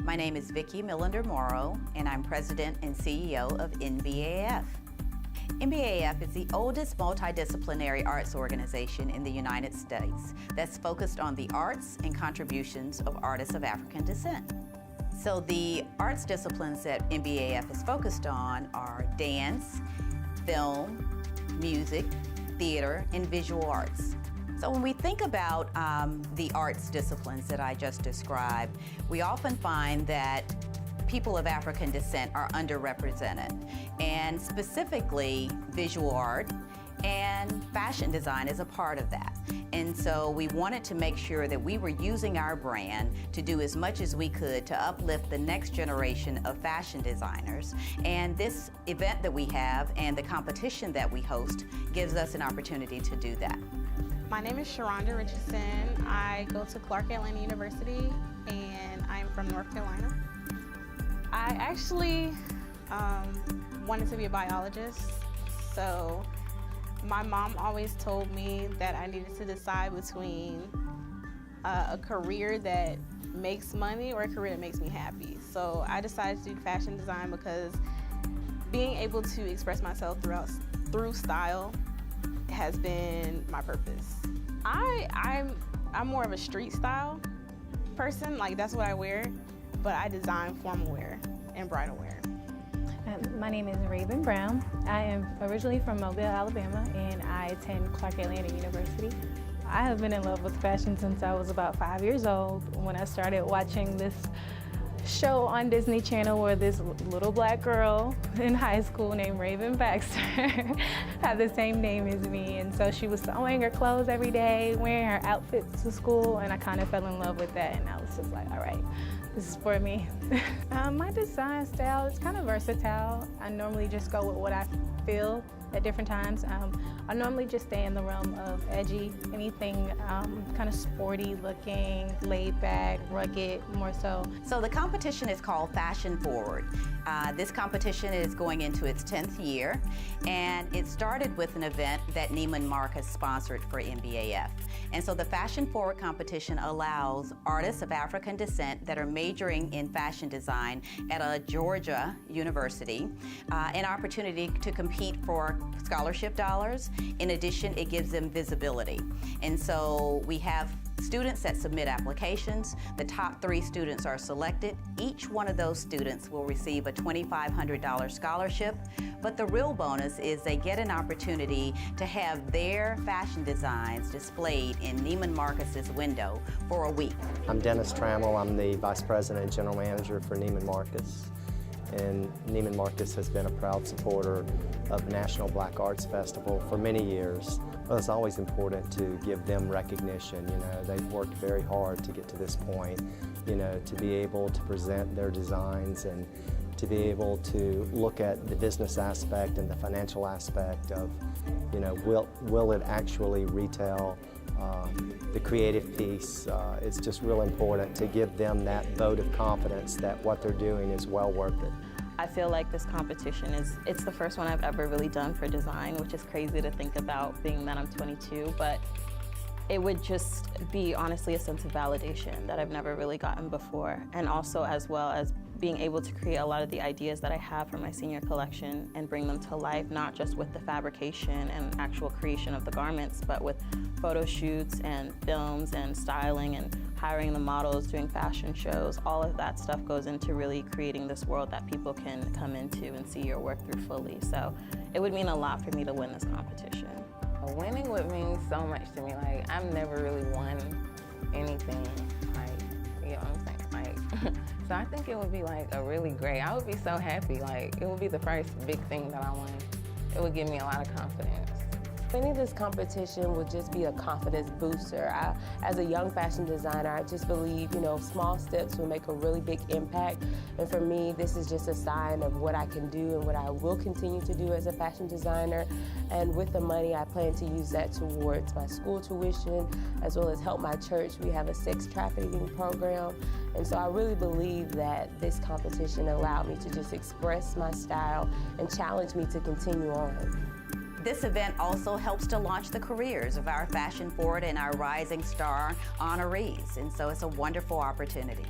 My name is Vicki Millender Morrow, and I'm President and CEO of NBAF. NBAF is the oldest multidisciplinary arts organization in the United States that's focused on the arts and contributions of artists of African descent. So the arts disciplines that NBAF is focused on are dance, film, music, theater, and visual arts. So when we think about the arts disciplines that I just described, we often find that people of African descent are underrepresented, and specifically visual art and fashion design is a part of that. And so we wanted to make sure that we were using our brand to do as much as we could to uplift the next generation of fashion designers. And this event that we have and the competition that we host gives us an opportunity to do that. My name is Sharonda Richardson. I go to Clark Atlanta University and I'm from North Carolina. I actually wanted to be a biologist, so my mom always told me that I needed to decide between a career that makes money or a career that makes me happy. So I decided to do fashion design because being able to express myself through style has been my purpose. I'm more of a street style person, like that's what I wear, but I design formal wear and bridal wear. My name is Raven Brown. I am originally from Mobile, Alabama, and I attend Clark Atlanta University. I have been in love with fashion since I was about 5 years old when I started watching this show on Disney Channel where this little black girl in high school named Raven Baxter had the same name as me, and so she was sewing her clothes every day, wearing her outfits to school, and I kind of fell in love with that, and I was just like, all right, this is for me. My design style is kind of versatile. I normally just go with what I feel at different times. I normally just stay in the realm of edgy, anything kind of sporty looking, laid back, rugged, more so. So the competition is called Fashion Forward. This competition is going into its 10th year, and it started with an event that Neiman Marcus sponsored for NBAF. And so the Fashion Forward competition allows artists of African descent that are majoring in fashion design at a Georgia university an opportunity to compete for scholarship dollars. In addition, it gives them visibility. And so we have students that submit applications. The top 3 students are selected. Each one of those students will receive a $2,500 scholarship, but the real bonus is they get an opportunity to have their fashion designs displayed in Neiman Marcus's window for a week. I'm Dennis Trammell. I'm the Vice President and General Manager for Neiman Marcus. And Neiman Marcus has been a proud supporter of the National Black Arts Festival for many years. Well, it's always important to give them recognition. You know, they've worked very hard to get to this point, you know, to be able to present their designs and to be able to look at the business aspect and the financial aspect of, you know, will it actually retail? The creative piece, it's just real important to give them that vote of confidence that what they're doing is well worth it. I feel like this competition it's the first one I've ever really done for design, which is crazy to think about being that I'm 22, but it would just be honestly a sense of validation that I've never really gotten before, and also as well as being able to create a lot of the ideas that I have for my senior collection and bring them to life, not just with the fabrication and actual creation of the garments, but with photo shoots and films and styling and hiring the models, doing fashion shows. All of that stuff goes into really creating this world that people can come into and see your work through fully. So it would mean a lot for me to win this competition. Winning would mean so much to me. Like, I've never really won anything, like, you know what I'm saying? Like, so I think it would be like a really great, I would be so happy. Like, it would be the first big thing that I won. It would give me a lot of confidence. Winning this competition would just be a confidence booster. As a young fashion designer, I just believe, you know, small steps will make a really big impact. And for me, this is just a sign of what I can do and what I will continue to do as a fashion designer. And with the money, I plan to use that towards my school tuition, as well as help my church. We have a sex trafficking program. And so I really believe that this competition allowed me to just express my style and challenge me to continue on. This event also helps to launch the careers of our Fashion Forward and our Rising Star honorees, and so it's a wonderful opportunity.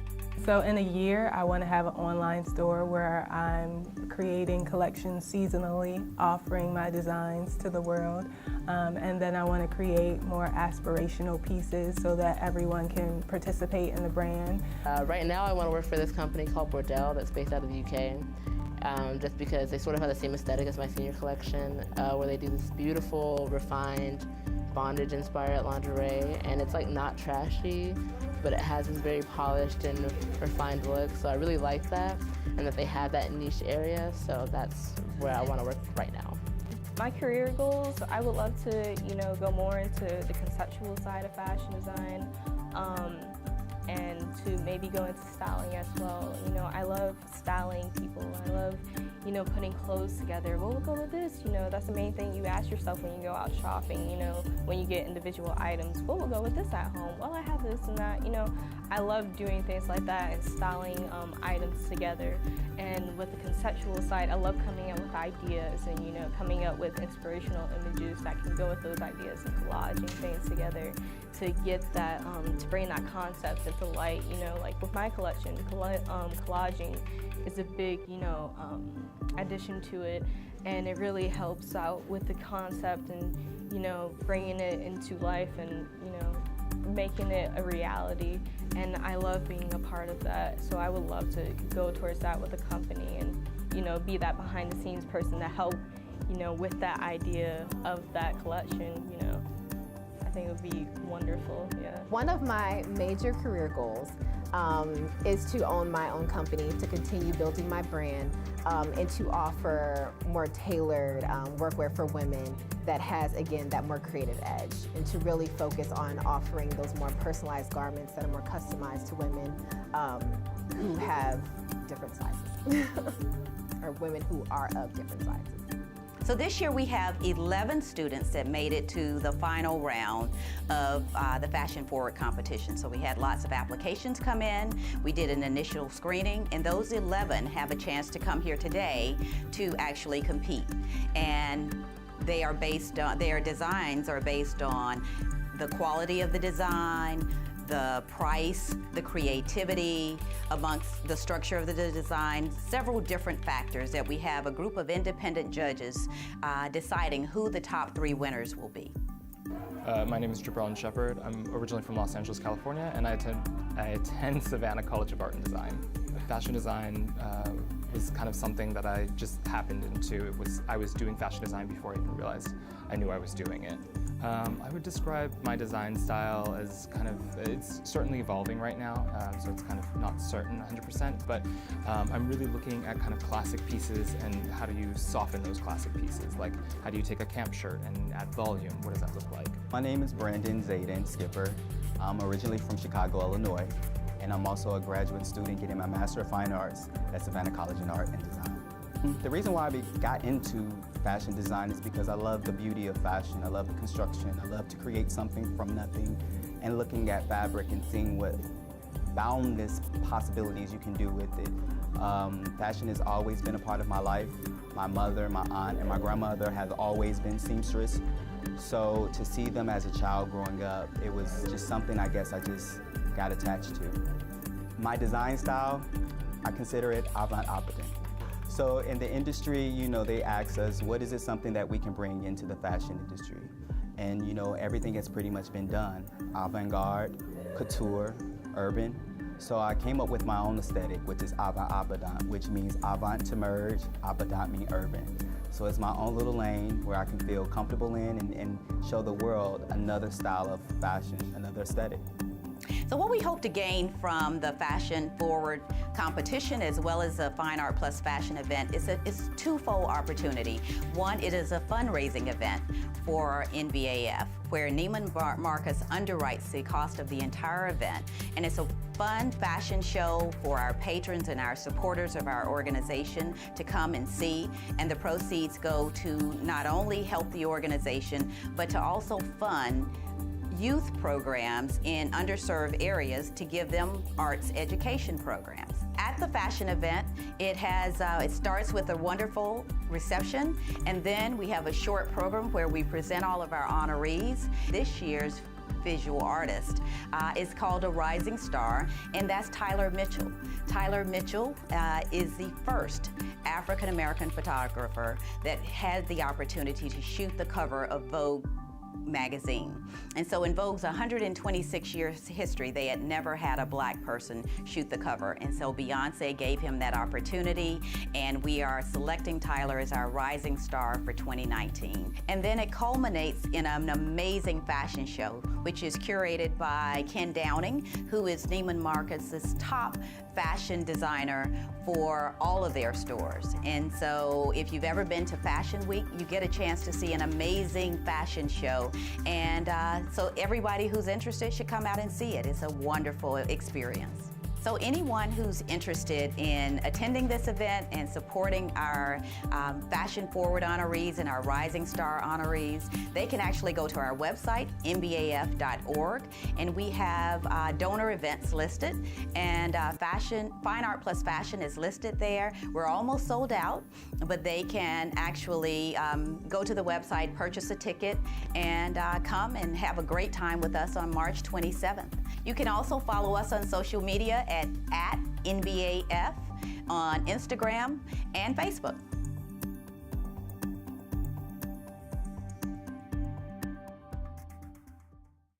So in a year, I want to have an online store where I'm creating collections seasonally, offering my designs to the world. And then I want to create more aspirational pieces so that everyone can participate in the brand. Right now I want to work for this company called Bordel that's based out of the UK. Just because they sort of have the same aesthetic as my senior collection, where they do this beautiful, refined, bondage-inspired lingerie, and it's like not trashy, but it has this very polished and refined look. So I really like that, and that they have that niche area. So that's where I want to work right now. My career goals, I would love to, go more into the conceptual side of fashion design, and to maybe go into styling as well. I love styling people. I love, putting clothes together. What would go with this? That's the main thing you ask yourself when you go out shopping, when you get individual items. What will go with this at home? Well, I have this and that. I love doing things like that and styling items together. And with the conceptual side, I love coming up with ideas and, coming up with inspirational images that can go with those ideas and collaging things together to get that, to bring that concept into light. Like with my collection, collaging is a big, addition to it, and it really helps out with the concept and, bringing it into life and, making it a reality. And I love being a part of that, so I would love to go towards that with a company and, be that behind the scenes person to help, with that idea of that collection, I think it would be wonderful, yeah. One of my major career goals is to own my own company, to continue building my brand, and to offer more tailored workwear for women that has, again, that more creative edge, and to really focus on offering those more personalized garments that are more customized to women who have different sizes, or women who are of different sizes. So this year we have 11 students that made it to the final round of the Fashion Forward competition. So we had lots of applications come in, we did an initial screening, and those 11 have a chance to come here today to actually compete. And they are based on, their designs are based on the quality of the design, the price, the creativity, amongst the structure of the design, several different factors that we have a group of independent judges deciding who the top 3 winners will be. My name is Jabrellin Shepard. I'm originally from Los Angeles, California, and I attend Savannah College of Art and Design. Fashion design was kind of something that I just happened into. I was doing fashion design before I even realized I knew I was doing it. I would describe my design style as kind of, it's certainly evolving right now, so it's kind of not certain 100%, but I'm really looking at kind of classic pieces and how do you soften those classic pieces? Like, how do you take a camp shirt and add volume? What does that look like? My name is Brandon Zayden Skipper. I'm originally from Chicago, Illinois, and I'm also a graduate student getting my Master of Fine Arts at Savannah College in Art and Design. The reason why I got into fashion design is because I love the beauty of fashion. I love the construction. I love to create something from nothing and looking at fabric and seeing what boundless possibilities you can do with it. Fashion has always been a part of my life. My mother, my aunt, and my grandmother have always been seamstress. So to see them as a child growing up, it was just something I guess I just got attached to. My design style, I consider it avant-opulent. So in the industry, you know, they ask us, what is it something that we can bring into the fashion industry? And you know, everything has pretty much been done. Avant-garde, couture, urban. So I came up with my own aesthetic, which is avant-opulent, which means avant to merge, opulent means urban. So it's my own little lane where I can feel comfortable in and show the world another style of fashion, another aesthetic. So what we hope to gain from the Fashion Forward competition as well as the Fine Art Plus Fashion event is a twofold opportunity. One, it is a fundraising event for NBAF where Neiman Marcus underwrites the cost of the entire event, and it's a fun fashion show for our patrons and our supporters of our organization to come and see, and the proceeds go to not only help the organization but to also fund youth programs in underserved areas to give them arts education programs. At the fashion event, it starts with a wonderful reception, and then we have a short program where we present all of our honorees. This year's visual artist is called a rising star, and that's Tyler Mitchell. Tyler Mitchell is the first African-American photographer that had the opportunity to shoot the cover of Vogue magazine. And so in Vogue's 126 years history, they had never had a black person shoot the cover. And so Beyonce gave him that opportunity, and we are selecting Tyler as our rising star for 2019. And then it culminates in an amazing fashion show, which is curated by Ken Downing, who is Neiman Marcus's top fashion designer for all of their stores. And so if you've ever been to Fashion Week, you get a chance to see an amazing fashion show. And so everybody who's interested should come out and see it. It's a wonderful experience. So anyone who's interested in attending this event and supporting our Fashion Forward honorees and our Rising Star honorees, they can actually go to our website, nbaf.org, and we have donor events listed, and Fine Art Plus Fashion is listed there. We're almost sold out, but they can actually go to the website, purchase a ticket, and come and have a great time with us on March 27th. You can also follow us on social media at NBAF on Instagram and Facebook.